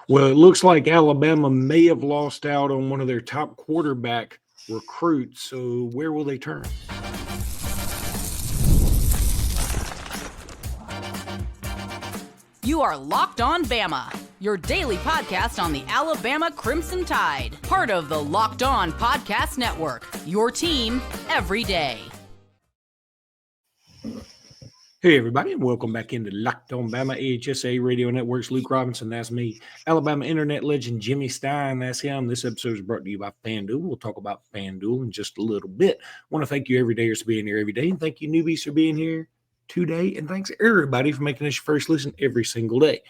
Well, it looks like Alabama may have lost out on one of their top quarterback recruits. So where will they turn? You are Locked On Bama, your daily podcast on the Alabama Crimson Tide. Part of the Locked On Podcast Network, your team every day. Hey, everybody, and welcome back into Locked On Bama, AHSA Radio Network's Luke Robinson. That's me. Alabama internet legend Jimmy Stein. That's him. This episode is brought to you by FanDuel. We'll talk about FanDuel in just a little bit. I want to thank you everydayers for being here every day, and thank you newbies for being here today, and thanks everybody for making us your first listen every single day.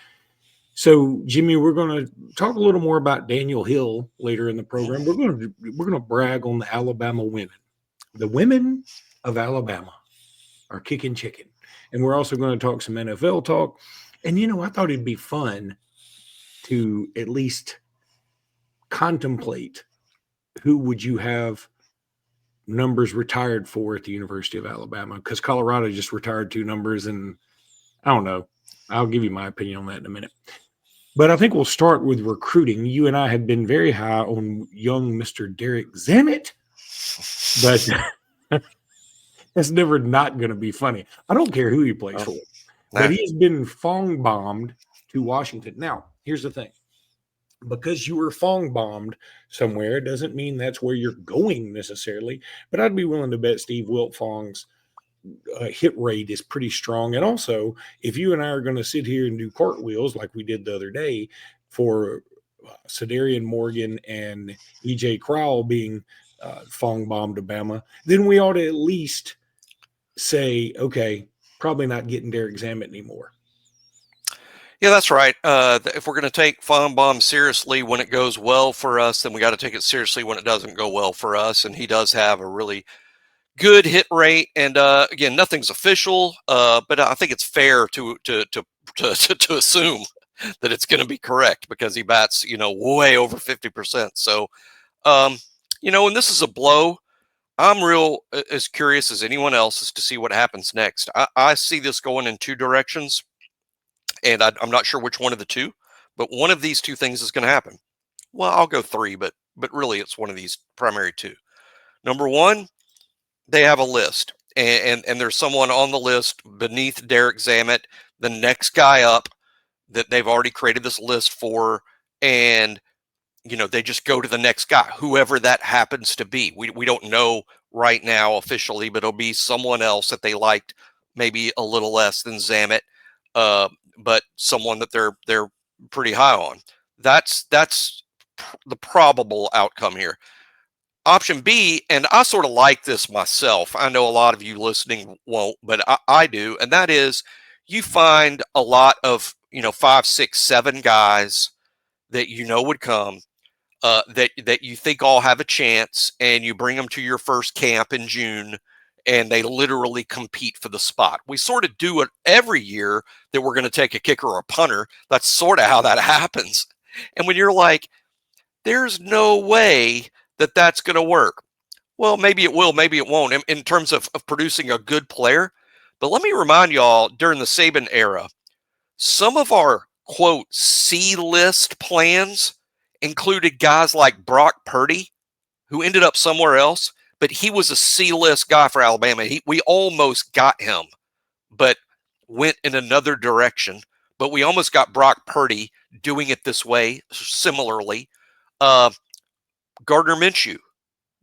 So, Jimmy, we're going to talk a little more about Daniel Hill later in the program. We're going to brag on the Alabama women. The women of Alabama are kicking chicken. And we're also going to talk some NFL talk. And, I thought it'd be fun to at least contemplate who would you have numbers retired for at the University of Alabama, because Colorado just retired 2 numbers. And I don't know. I'll give you my opinion on that in a minute. But I think we'll start with recruiting. You and I have been very high on young Mr. Derek Zammit. But that's never not going to be funny. I don't care who he plays for, but he's been Fong bombed to Washington. Now, here's the thing. Because you were Fong bombed somewhere doesn't mean that's where you're going necessarily, but I'd be willing to bet Steve Wiltfong's hit rate is pretty strong. And also, if you and I are going to sit here and do cartwheels like we did the other day for Cedarian Morgan and E.J. Crowell being Fong bombed to Bama, then we ought to at least say, okay, probably not getting Derek Zammit anymore. Yeah, that's right. If we're going to take Fong bomb seriously when it goes well for us, then we got to take it seriously when it doesn't go well for us. And he does have a really good hit rate. And again, nothing's official, but I think it's fair to assume that it's going to be correct because he bats, way over 50%. So, and this is a blow. I'm real as curious as anyone else as to see what happens next. I see this going in 2 directions, and I'm not sure which one of the 2, but one of these 2 things is going to happen. Well, I'll go 3, but really it's one of these primary 2. Number 1, they have a list, and there's someone on the list beneath Derek Zammit, the next guy up that they've already created this list for, and they just go to the next guy, whoever that happens to be. We don't know right now officially, but it'll be someone else that they liked maybe a little less than Zammit, but someone that they're pretty high on. That's the probable outcome here. Option B, and I sort of like this myself. I know a lot of you listening won't, but I do, and that is you find a lot of 5, 6, 7 guys that would come. That you think all have a chance, and you bring them to your first camp in June, and they literally compete for the spot. We sort of do it every year that we're going to take a kicker or a punter. That's sort of how that happens. And when you're like, there's no way that that's going to work. Well, maybe it will, maybe it won't in terms of producing a good player. But let me remind y'all, during the Saban era, some of our, quote, C-list plans included guys like Brock Purdy, who ended up somewhere else, but he was a C-list guy for Alabama. We almost got him, but went in another direction. But we almost got Brock Purdy doing it this way, similarly. Gardner Minshew.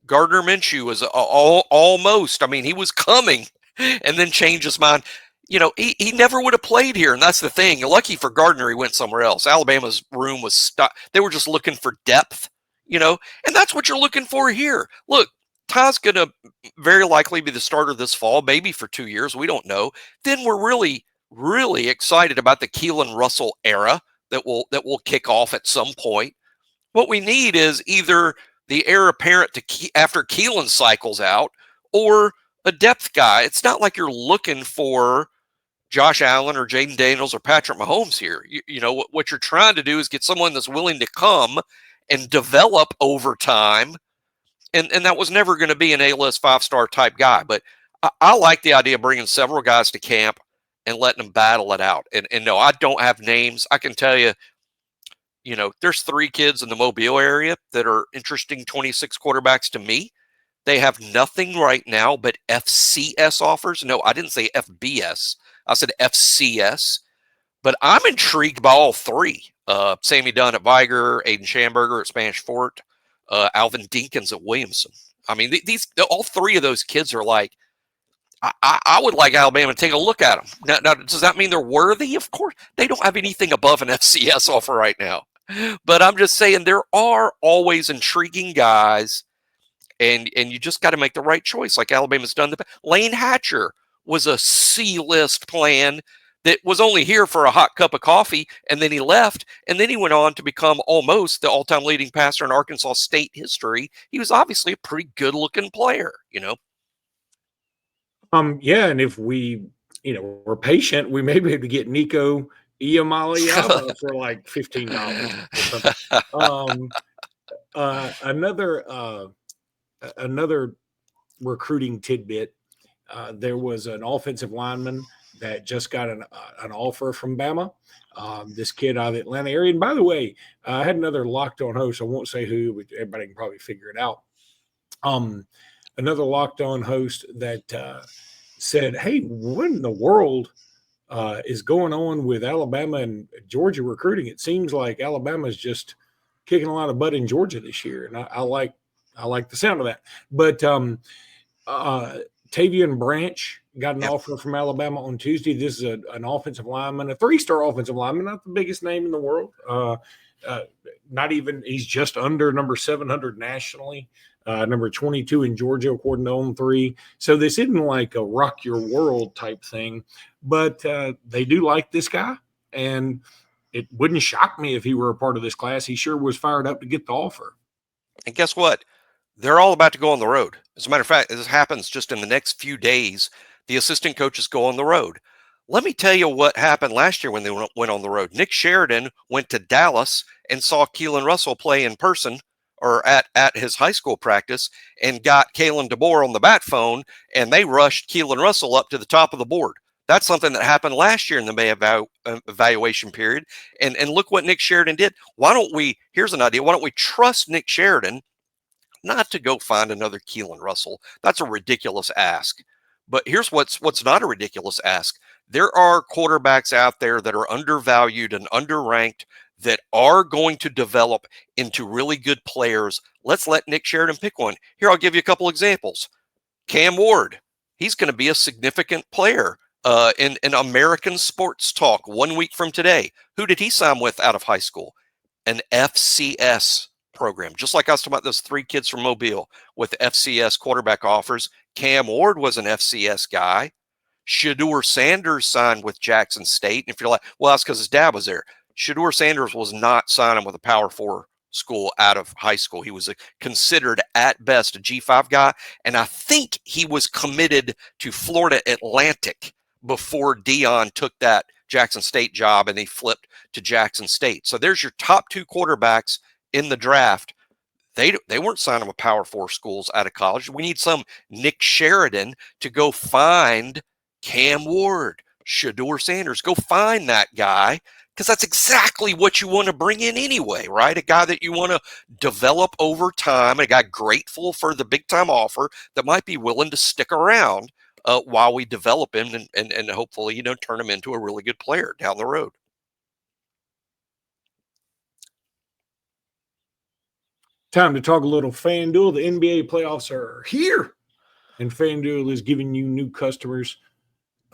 Gardner Minshew was almost, he was coming and then changed his mind. He never would have played here, and that's the thing. Lucky for Gardner, he went somewhere else. Alabama's room was stuck. They were just looking for depth, and that's what you're looking for here. Look, Ty's going to very likely be the starter this fall, maybe for 2 years. We don't know. Then we're really, really excited about the Keelan Russell era that will kick off at some point. What we need is either the heir apparent to after Keelan cycles out, or a depth guy. It's not like you're looking for Josh Allen or Jaden Daniels or Patrick Mahomes here. What you're trying to do is get someone that's willing to come and develop over time. And that was never going to be an A-list 5-star type guy. But I like the idea of bringing several guys to camp and letting them battle it out. And no, I don't have names. I can tell you, there's 3 kids in the Mobile area that are interesting 26 quarterbacks to me. They have nothing right now but FCS offers. No, I didn't say FBS. I said FCS. But I'm intrigued by all 3. Sammy Dunn at Viger, Aiden Schamberger at Spanish Fort, Alvin Dinkins at Williamson. I mean, all 3 of those kids are like, I would like Alabama to take a look at them. Now, does that mean they're worthy? Of course. They don't have anything above an FCS offer right now. But I'm just saying there are always intriguing guys, and you just got to make the right choice like Alabama's done. Lane Hatcher was a C-list plan that was only here for a hot cup of coffee, and then he left, and then he went on to become almost the all-time leading passer in Arkansas State history. He was obviously a pretty good-looking player, Yeah, and if we, we're patient, we may be able to get Nico Iamaleava for like $15 or something. Another recruiting tidbit. There was an offensive lineman that just got an offer from Bama. This kid out of the Atlanta area. And by the way, I had another locked on host. I won't say who, but everybody can probably figure it out. Another locked on host that said, hey, what in the world is going on with Alabama and Georgia recruiting? It seems like Alabama's just kicking a lot of butt in Georgia this year. And I like the sound of that. But Tavian Branch got an offer from Alabama on Tuesday. This is an offensive lineman, a 3-star offensive lineman, not the biggest name in the world. Not even, he's just under number 700 nationally, number 22 in Georgia, according to On3. So this isn't like a rock your world type thing, but they do like this guy. And it wouldn't shock me if he were a part of this class. He sure was fired up to get the offer. And guess what? They're all about to go on the road. As a matter of fact, this happens just in the next few days. The assistant coaches go on the road. Let me tell you what happened last year when they went on the road. Nick Sheridan went to Dallas and saw Keelan Russell play in person or at his high school practice and got Kalen DeBoer on the bat phone, and they rushed Keelan Russell up to the top of the board. That's something that happened last year in the May evaluation period. And look what Nick Sheridan did. Here's an idea. Why don't we trust Nick Sheridan not to go find another Keelan Russell? That's a ridiculous ask. But here's what's not a ridiculous ask. There are quarterbacks out there that are undervalued and underranked that are going to develop into really good players. Let's let Nick Sheridan pick one. Here, I'll give you a couple examples. Cam Ward, he's going to be a significant player in American sports talk 1 week from today. Who did he sign with out of high school? An FCS program. Just like I was talking about those 3 kids from Mobile with FCS quarterback offers. Cam Ward was an FCS guy. Shedeur Sanders signed with Jackson State. And if you're like, well, that's because his dad was there. Shedeur Sanders was not signing with a Power 4 school out of high school. He was considered at best a G5 guy. And I think he was committed to Florida Atlantic before Dion took that Jackson State job and he flipped to Jackson State. So there's your top 2 quarterbacks in the draft. They weren't signing with Power 4 schools out of college. We need some Nick Sheridan to go find Cam Ward, Shedeur Sanders. Go find that guy, because that's exactly what you want to bring in anyway, right? A guy that you want to develop over time, a guy grateful for the big-time offer that might be willing to stick around while we develop him and hopefully, turn him into a really good player down the road. Time to talk a little FanDuel. The NBA playoffs are here, and FanDuel is giving you new customers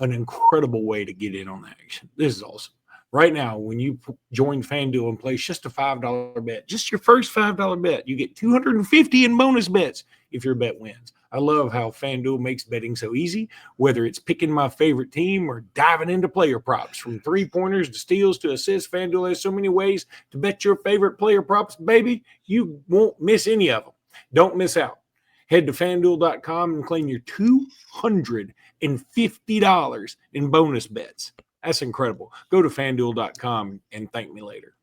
an incredible way to get in on the action. This is awesome. Right now, when you join FanDuel and place just a $5 bet, just your first $5 bet, you get $250 in bonus bets if your bet wins. I love how FanDuel makes betting so easy, whether it's picking my favorite team or diving into player props. From 3-pointers to steals to assists, FanDuel has so many ways to bet your favorite player props, baby. You won't miss any of them. Don't miss out. Head to FanDuel.com and claim your $250 in bonus bets. That's incredible. Go to FanDuel.com and thank me later.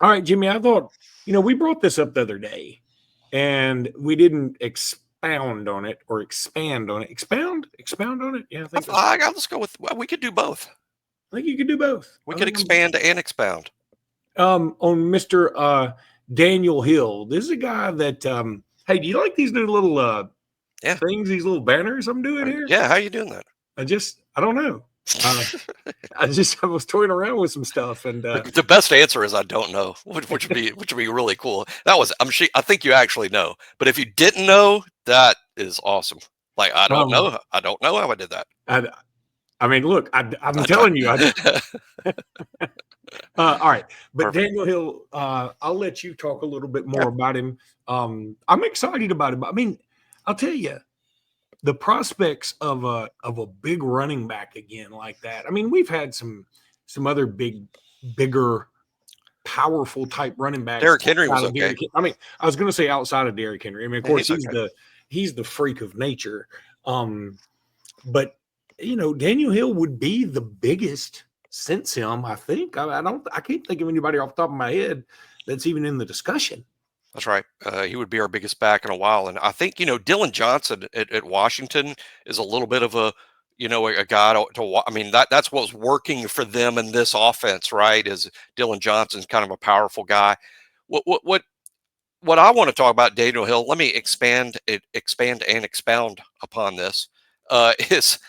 All right, Jimmy, I thought, we brought this up the other day, and we didn't expound on it or expand on it. Expound on it? Yeah, I think let's go with, we could do both. I think you could do both. We could expand and expound. On Mr. Daniel Hill. This is a guy that hey, do you like these new little things, these little banners I'm doing here? Yeah, how you doing that? I don't know. I was toying around with some stuff, and the best answer is I don't know, which would be really cool. I think you actually know, but if you didn't know, that is awesome. Like I don't know how I did that. I mean, look, I'm telling you. All right, but perfect. Daniel Hill, I'll let you talk a little bit more about him. I'm excited about him. I mean, I'll tell you, the prospects of a big running back again like that. I mean, we've had some other bigger, powerful type running backs. Derek Henry was okay. I mean, I was going to say outside of Derek Henry. I mean, of course, he's the freak of nature. But you know, Daniel Hill would be the biggest since him. I think I can't think of anybody off the top of my head that's even in the discussion. That's right. He would be our biggest back in a while. And I think, Dylan Johnson at Washington is a little bit of a guy to I mean, that's what's working for them in this offense, right? Is Dylan Johnson's kind of a powerful guy. What I want to talk about Daniel Hill, let me expand and expound upon this, is,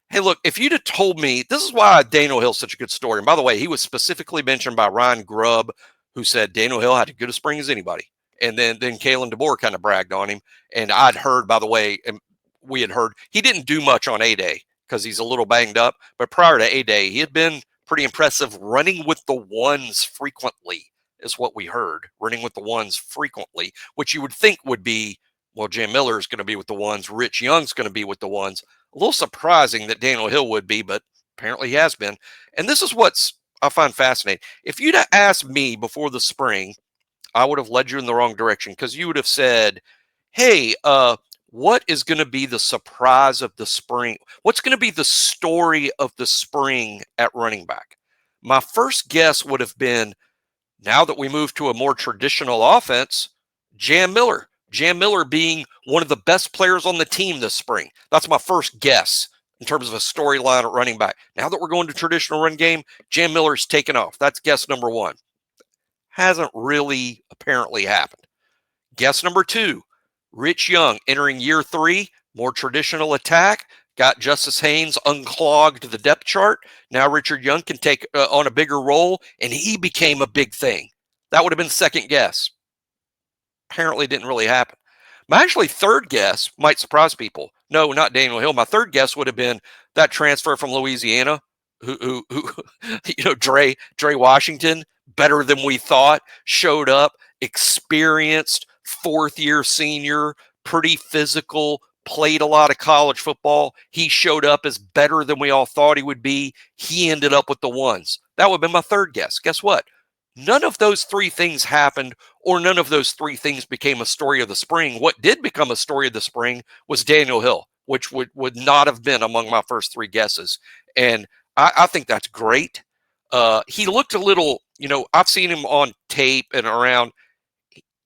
hey, look, if you'd have told me, this is why Daniel Hill's such a good story. And by the way, he was specifically mentioned by Ryan Grubb, who said Daniel Hill had as good a spring as anybody. And then Kalen DeBoer kind of bragged on him. And I'd heard, by the way, and we had heard, he didn't do much on A-Day because he's a little banged up. But prior to A-Day, he had been pretty impressive running with the ones frequently, is what we heard. Running with the ones frequently, which you would think would be, well, Jam Miller is going to be with the ones. Rich Young's going to be with the ones. A little surprising that Daniel Hill would be, but apparently he has been. And this is what's I find fascinating. If you'd have asked me before the spring, I would have led you in the wrong direction, because you would have said, hey, what is going to be the surprise of the spring? What's going to be the story of the spring at running back? My first guess would have been, now that we move to a more traditional offense, Jam Miller. Jam Miller being one of the best players on the team this spring. That's my first guess in terms of a storyline at running back. Now that we're going to traditional run game, Jam Miller's taken off. That's guess number one. Hasn't really apparently happened. Guess number two, Rich Young entering year 3, more traditional attack, got Justice Haynes unclogged the depth chart. Now Richard Young can take on a bigger role, and he became a big thing. That would have been second guess. Apparently didn't really happen. My actually third guess might surprise people. No, not Daniel Hill. My third guess would have been that transfer from Louisiana, who Dre Washington, better than we thought, showed up, experienced, fourth-year senior, pretty physical, played a lot of college football. He showed up as better than we all thought he would be. He ended up with the ones. That would have been my third guess. Guess what? None of those three things happened, or none of those three things became a story of the spring. What did become a story of the spring was Daniel Hill, which would not have been among my first three guesses. And I think that's great. He looked a little, I've seen him on tape and around.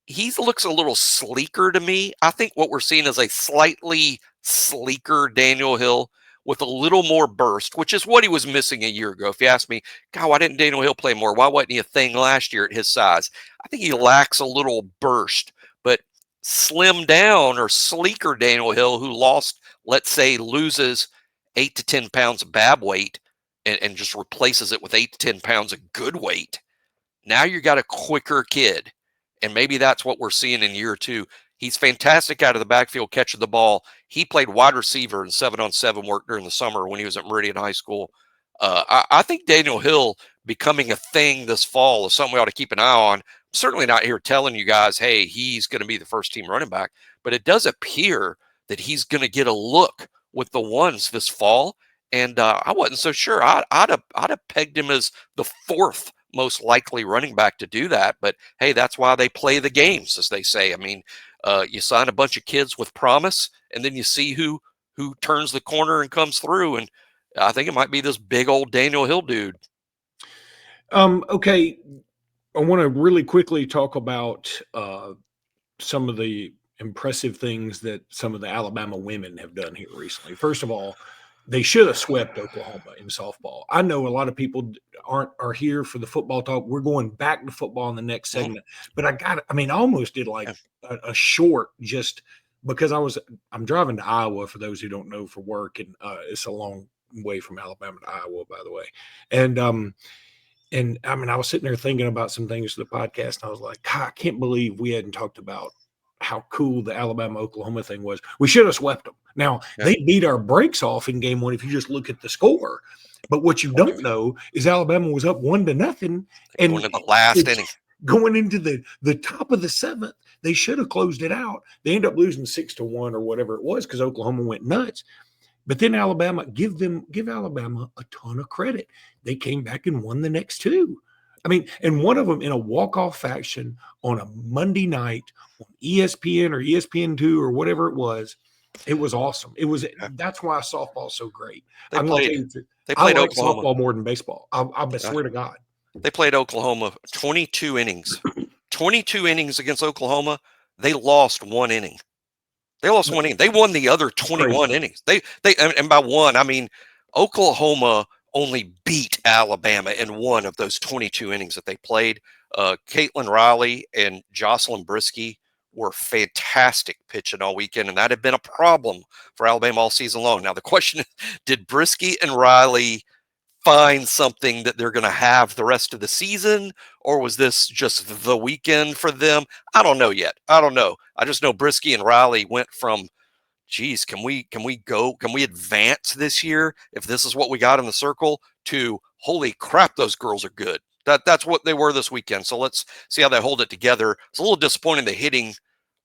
He looks a little sleeker to me. I think what we're seeing is a slightly sleeker Daniel Hill with a little more burst, which is what he was missing a year ago. If you ask me, God, why didn't Daniel Hill play more? Why wasn't he a thing last year at his size? I think he lacks a little burst, but slim down or sleeker Daniel Hill, who loses 8 to 10 pounds of bad weight and just replaces it with 8 to 10 pounds of good weight. Now you got a quicker kid. And maybe that's what we're seeing in year 2. He's fantastic out of the backfield catching the ball. He played wide receiver in 7-on-7 work during the summer when he was at Meridian High School. I think Daniel Hill becoming a thing this fall is something we ought to keep an eye on. I'm certainly not here telling you guys, hey, he's going to be the first team running back, but it does appear that he's going to get a look with the ones this fall. And I wasn't so sure. I'd have pegged him as the 4th most likely running back to do that. But hey, that's why they play the games, as they say. I mean, you sign a bunch of kids with promise, and then you see who turns the corner and comes through. And I think it might be this big old Daniel Hill dude. Okay. I want to really quickly talk about some of the impressive things that some of the Alabama women have done here recently. First of all, they should have swept Oklahoma in softball. I know a lot of people are here for the football talk. We're going back to football in the next segment, but I almost did like a short just because I'm driving to Iowa for those who don't know for work. And it's a long way from Alabama to Iowa, by the way. And I was sitting there thinking about some things for the podcast, and I was like, God, I can't believe we hadn't talked about how cool the Alabama-Oklahoma thing was. We should have swept them. Now, they beat our brakes off in game one if you just look at the score. But what you don't know is Alabama was up 1-0. And going to the last inning. Going into the top of the seventh, they should have closed it out. They ended up losing 6-1 or whatever it was because Oklahoma went nuts. But then Alabama, give Alabama a ton of credit. They came back and won the next two. And one of them in a walk-off fashion on a Monday night on ESPN or ESPN2 or whatever it was. It was awesome. That's why softball's so great. They played like Oklahoma softball more than baseball. I swear to God. They played Oklahoma 22 innings. 22 innings against Oklahoma. They lost 1 inning. They lost 1 inning. They won the other 21 innings. And by one, I mean Oklahoma only beat Alabama in one of those 22 innings that they played. Caitlin Riley and Jocelyn Brisky were fantastic pitching all weekend, and that had been a problem for Alabama all season long. Now, the question is, did Brisky and Riley find something that they're going to have the rest of the season, or was this just the weekend for them? I don't know yet. I don't know. I just know Brisky and Riley went from, geez, can we advance this year if this is what we got in the circle, to holy crap, those girls are good. That's what they were this weekend. So let's see how they hold it together. It's a little disappointing the hitting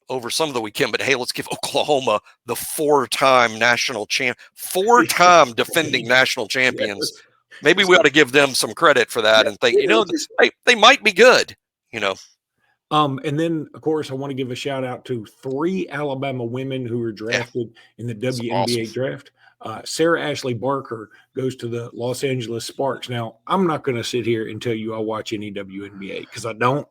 over some of the weekend, but hey, let's give Oklahoma the 4-time national champ, 4-time defending national champions. Yes. Maybe we ought to give them some credit for that and think, they might be good, And then, of course, I want to give a shout out to 3 Alabama women who were drafted in the WNBA draft. Sarah Ashley Barker goes to the Los Angeles Sparks. Now, I'm not going to sit here and tell you I watch any WNBA because I don't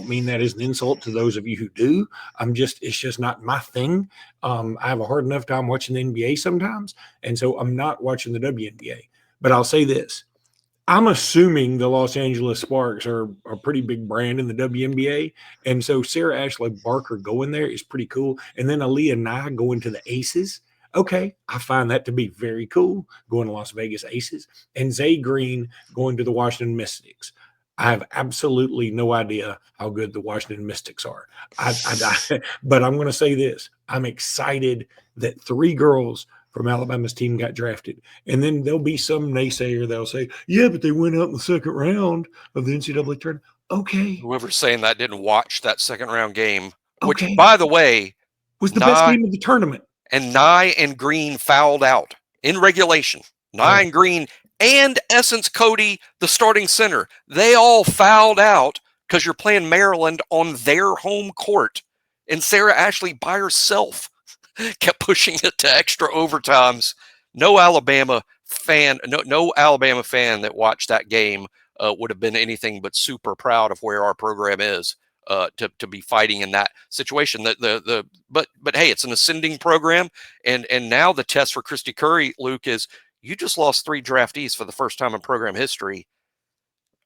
mean that as an insult to those of you who do. It's just not my thing. I have a hard enough time watching the NBA sometimes. And so I'm not watching the WNBA. But I'll say this. I'm assuming the Los Angeles Sparks are a pretty big brand in the WNBA. And so Sarah Ashley Barker going there is pretty cool. And then Aaliyah Nye going to the Aces. Okay, I find that to be very cool, going to Las Vegas Aces. And Zay Green going to the Washington Mystics. I have absolutely no idea how good the Washington Mystics are. But I'm going to say this. I'm excited that 3 girls from Alabama's team got drafted. And then there'll be some naysayer that'll say, yeah, but they went out in the second round of the NCAA tournament. Okay. Whoever's saying that didn't watch that second round game, which, by the way, was the best game of the tournament. And Nye and Green fouled out in regulation. Nye and Green and Essence Cody, the starting center, they all fouled out because you're playing Maryland on their home court. And Sarah Ashley by herself kept pushing it to extra overtimes. No Alabama fan that watched that game would have been anything but super proud of where our program is to be fighting in that situation. But hey, it's an ascending program, and now the test for Christy Curry, Luke, is you just lost 3 draftees for the first time in program history.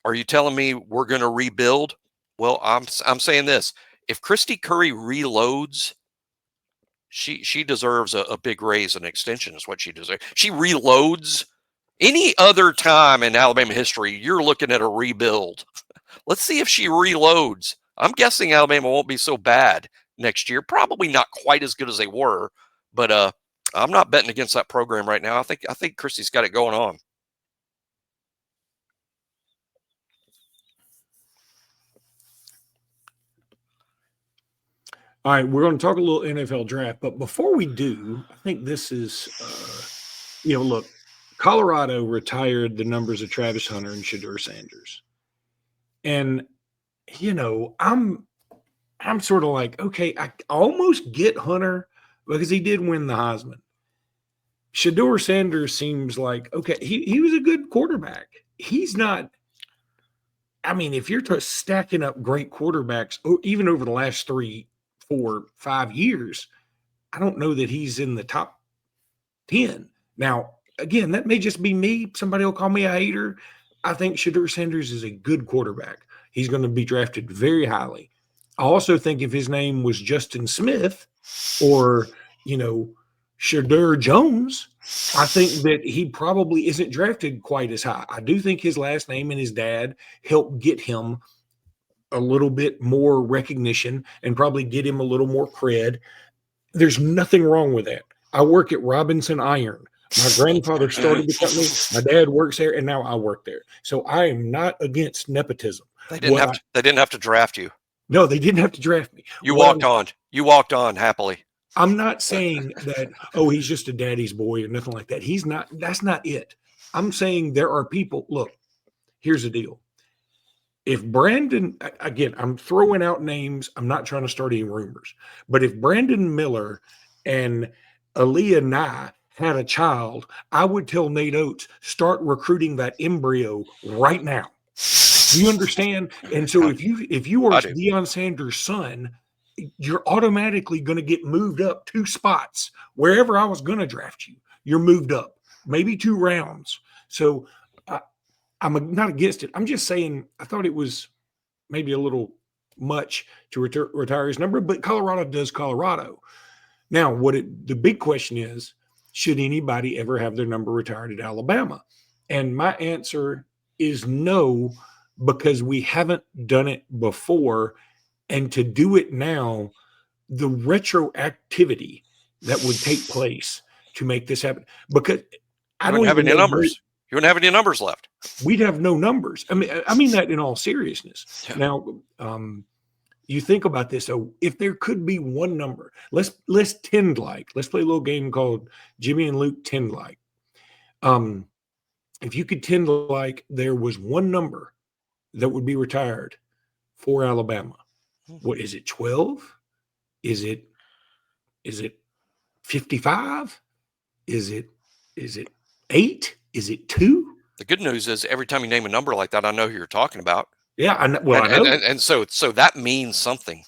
Are you telling me we're going to rebuild? Well, I'm saying this: if Christy Curry reloads, she deserves a big raise and extension. Is what she deserves. She reloads. Any other time in Alabama history, you're looking at a rebuild. Let's see if she reloads. I'm guessing Alabama won't be so bad next year. Probably not quite as good as they were, but I'm not betting against that program right now. I think Christy's got it going on. All right, we're going to talk a little NFL draft, but before we do, I think this is, look, Colorado retired the numbers of Travis Hunter and Shedeur Sanders. And, I'm sort of like, okay, I almost get Hunter because he did win the Heisman. Shedeur Sanders seems like, okay, he was a good quarterback. He's not, if you're stacking up great quarterbacks, even over the last 3, 4, 5 years, I don't know that he's in the top 10. Now, again, that may just be me. Somebody will call me a hater. I think Shedeur Sanders is a good quarterback. He's going to be drafted very highly. I also think if his name was Justin Smith or, Shedeur Jones, I think that he probably isn't drafted quite as high. I do think his last name and his dad helped get him a little bit more recognition and probably get him a little more cred. There's nothing wrong with that. I work at Robinson Iron. My grandfather started the company. My dad works there, and now I work there. So I am not against nepotism. They didn't have to draft you. No, they didn't have to draft me. You walked on. You walked on happily. I'm not saying that, he's just a daddy's boy or nothing like that. He's not. That's not it. I'm saying there are people. Look, here's the deal. If Brandon, again, I'm throwing out names. I'm not trying to start any rumors. But if Brandon Miller and Aaliyah Nye had a child, I would tell Nate Oates, start recruiting that embryo right now. Do you understand? And so if you are Deion Sanders' son, you're automatically going to get moved up 2 spots. Wherever I was going to draft you, you're moved up, maybe 2 rounds. So I'm not against it. I'm just saying I thought it was maybe a little much to retire his number, but Colorado does Colorado. Now, the big question is, should anybody ever have their number retired at Alabama? And my answer is no, because we haven't done it before. And to do it now, the retroactivity that would take place to make this happen, because I don't have any numbers. You wouldn't have any numbers left. We'd have no numbers. I mean that in all seriousness. Yeah. Now, you think about this. So if there could be one number, let's tend like. Let's play a little game called Jimmy and Luke tend like. If you could tend like there was one number that would be retired for Alabama, what is it? 12? Is it 55? Is it 8? Is it 2? The good news is every time you name a number like that, I know who you're talking about. Yeah, I know. And so that means something.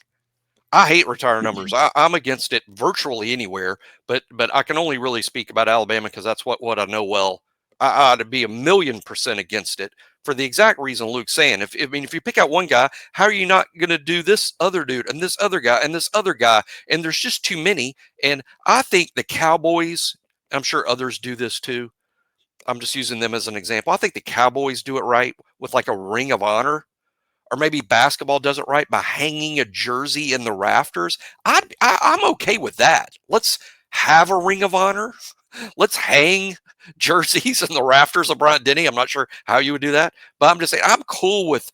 I hate retire numbers. I'm against it virtually anywhere, but I can only really speak about Alabama because that's what I know well. I ought to be 1,000,000% against it for the exact reason Luke's saying. If you pick out one guy, how are you not going to do this other dude and this other guy and this other guy? And there's just too many. And I think the Cowboys, I'm sure others do this too. I'm just using them as an example. I think the Cowboys do it right with like a ring of honor, or maybe basketball does it right by hanging a jersey in the rafters. I'm okay with that. Let's have a ring of honor. Let's hang jerseys in the rafters of Bryant-Denny. I'm not sure how you would do that, but I'm just saying I'm cool with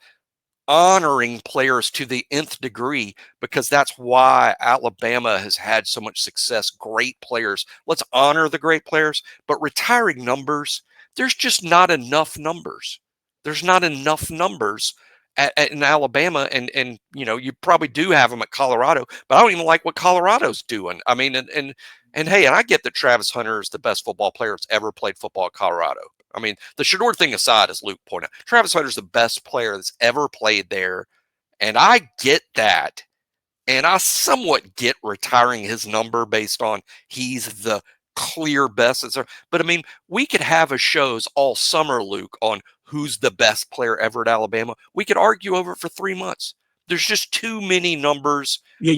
honoring players to the nth degree because that's why Alabama has had so much success. Great players. Let's honor the great players, but retiring numbers, there's just not enough numbers. There's not enough numbers in Alabama, and you probably do have them at Colorado, but I don't even like what Colorado's doing. I mean, and hey, and I get that Travis Hunter is the best football player that's ever played football at Colorado. I mean, the Shedeur thing aside, as Luke pointed out, Travis Hunter's the best player that's ever played there, and I get that, and I somewhat get retiring his number based on he's the clear best. But I mean, we could have a shows all summer, Luke, on who's the best player ever at Alabama. We could argue over it for 3 months. There's just too many numbers. Yeah,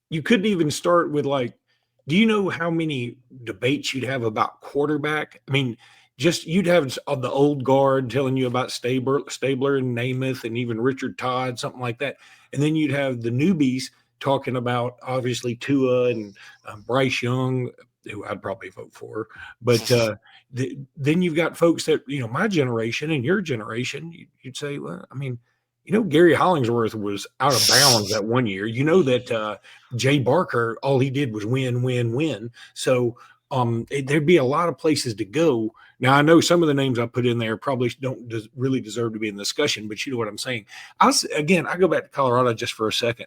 you couldn't even start with like, do you know how many debates you'd have about quarterback? I mean, just you'd have the old guard telling you about Stabler and Namath and even Richard Todd, something like that. And then you'd have the newbies talking about obviously Tua and Bryce Young, who I'd probably vote for. But then you've got folks that, my generation and your generation, you'd say, well, I mean, Gary Hollingsworth was out of bounds that one year. That Jay Barker, all he did was win. So there'd be a lot of places to go. Now, I know some of the names I put in there probably don't really deserve to be in the discussion, but you know what I'm saying. I go back to Colorado just for a second.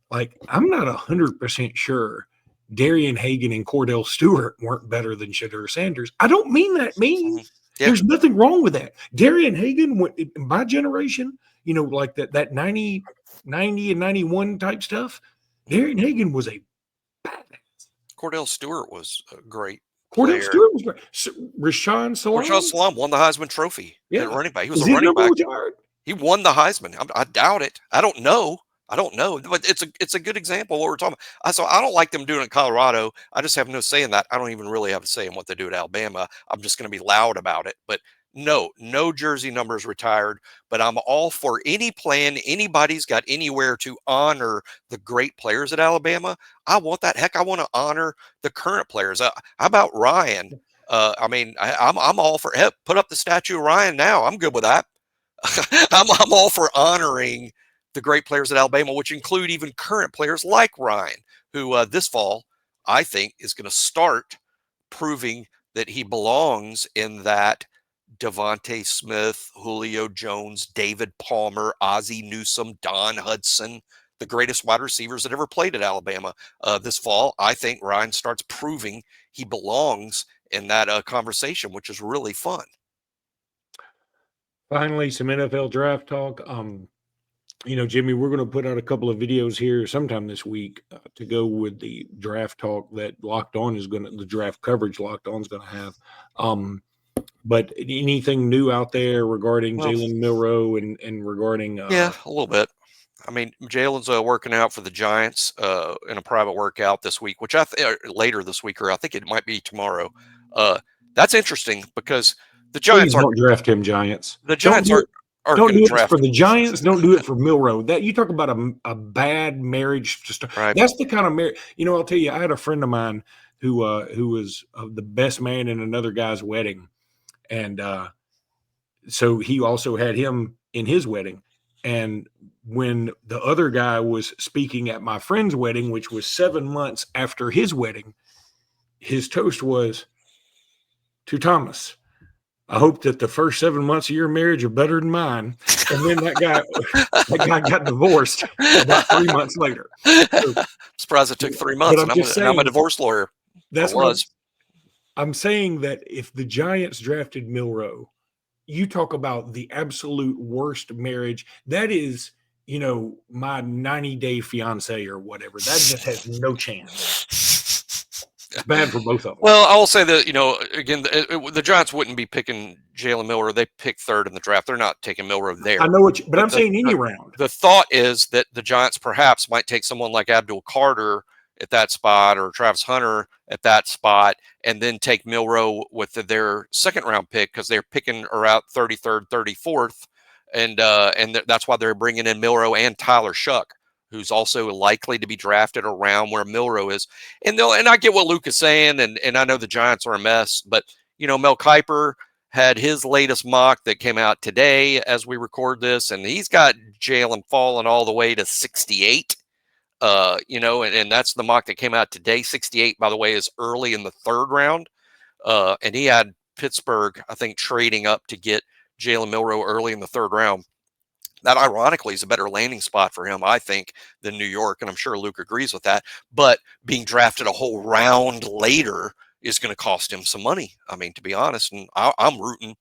Like, I'm not 100% sure Darian Hagan and Cordell Stewart weren't better than Shedeur Sanders. I don't mean that mean. Yeah. There's nothing wrong with that. Darian Hagan, in my generation, like that 90 and 91 type stuff, Darian Hagan was a badass. Cordell Stewart was great. Cordell player. Stewart was great. Rashawn Rashawn Salam. Salam won the Heisman Trophy at running back. He was Is a his running number back. retired? He won the Heisman. I doubt it. I don't know. But it's a good example of what we're talking about. So I don't like them doing it in Colorado. I just have no say in that. I don't even really have a say in what they do at Alabama. I'm just going to be loud about it. But no jersey numbers retired. But I'm all for any plan anybody's got anywhere to honor the great players at Alabama. I want that. Heck, I want to honor the current players. How about Ryan? I'm all for put up the statue of Ryan now. I'm good with that. I'm all for honoring the great players at Alabama, which include even current players like Ryan, who this fall, I think, is going to start proving that he belongs in that Devontae Smith, Julio Jones, David Palmer, Ozzie Newsome, Don Hudson, the greatest wide receivers that ever played at Alabama. This fall, I think Ryan starts proving he belongs in that conversation, which is really fun. Finally, some NFL draft talk. Jimmy, we're going to put out a couple of videos here sometime this week to go with the draft talk that the draft coverage Locked On is going to have. But anything new out there regarding Jalen Milroe and regarding? Yeah, a little bit. I mean, Jalen's working out for the Giants in a private workout this week, which later this week, or I think it might be tomorrow. That's interesting because the Giants don't draft him, Giants. The Giants aren't don't do it for the Giants. Don't do it for Milroe. That you talk about a bad marriage to start. Right. That's the kind of marriage. I'll tell you. I had a friend of mine who was the best man in another guy's wedding, and so he also had him in his wedding. And when the other guy was speaking at my friend's wedding, which was 7 months after his wedding, his toast was to Thomas. I hope that the first 7 months of your marriage are better than mine. And then that guy got divorced about 3 months later. So, surprised it took 3 months. I'm a divorce lawyer. That's what I'm saying, that if the Giants drafted Milroe, you talk about the absolute worst marriage. That is, my 90-day fiance or whatever. That just has no chance. It's bad for both of them. Well, I will say that, again, the Giants wouldn't be picking Jalen Milroe. They picked third in the draft. They're not taking Milroe there. I know but I'm saying any round. The thought is that the Giants perhaps might take someone like Abdul Carter at that spot or Travis Hunter at that spot, and then take Milroe with their second round pick because they're picking around 33rd, 34th. And that's why they're bringing in Milroe and Tyler Shuck, who's also likely to be drafted around where Milroe is. And I get what Luke is saying, and I know the Giants are a mess, but Mel Kiper had his latest mock that came out today as we record this, and he's got Jalen falling all the way to 68. And that's the mock that came out today. 68, by the way, is early in the third round. And he had Pittsburgh, I think, trading up to get Jalen Milroe early in the third round. That ironically is a better landing spot for him, I think, than New York. And I'm sure Luke agrees with that. But being drafted a whole round later is going to cost him some money. I mean, to be honest, and I'm rooting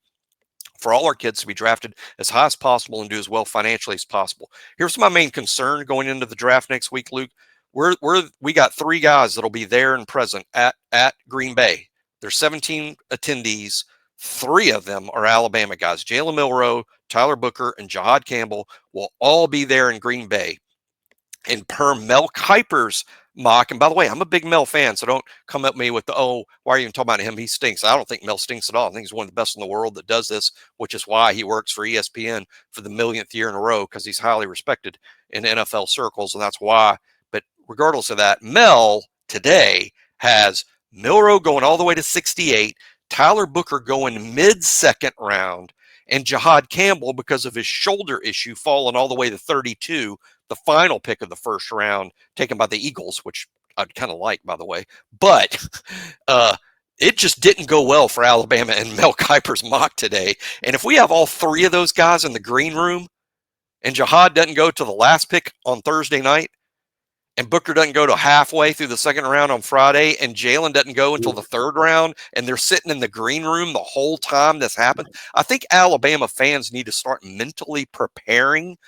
for all our kids to be drafted as high as possible and do as well financially as possible. Here's my main concern going into the draft next week, Luke. We got 3 guys that'll be there and present at Green Bay. There's 17 attendees. 3 of them are Alabama guys. Jalen Milroe, Tyler Booker, and Jahad Campbell will all be there in Green Bay. And per Mel Kiper's mock, and by the way, I'm a big Mel fan, so don't come at me with why are you even talking about him? He stinks. I don't think Mel stinks at all. I think he's one of the best in the world that does this, which is why he works for ESPN for the millionth year in a row, because he's highly respected in NFL circles, and that's why. But regardless of that, Mel today has Milroe going all the way to 68, Tyler Booker going mid-second round, and Jahad Campbell, because of his shoulder issue, falling all the way to 32, the final pick of the first round, taken by the Eagles, which I'd kind of like, by the way. But it just didn't go well for Alabama and Mel Kiper's mock today. And if we have all 3 of those guys in the green room, and Jahad doesn't go to the last pick on Thursday night, and Booker doesn't go to halfway through the second round on Friday, and Jalen doesn't go until the third round, and they're sitting in the green room the whole time this happened, I think Alabama fans need to start mentally preparing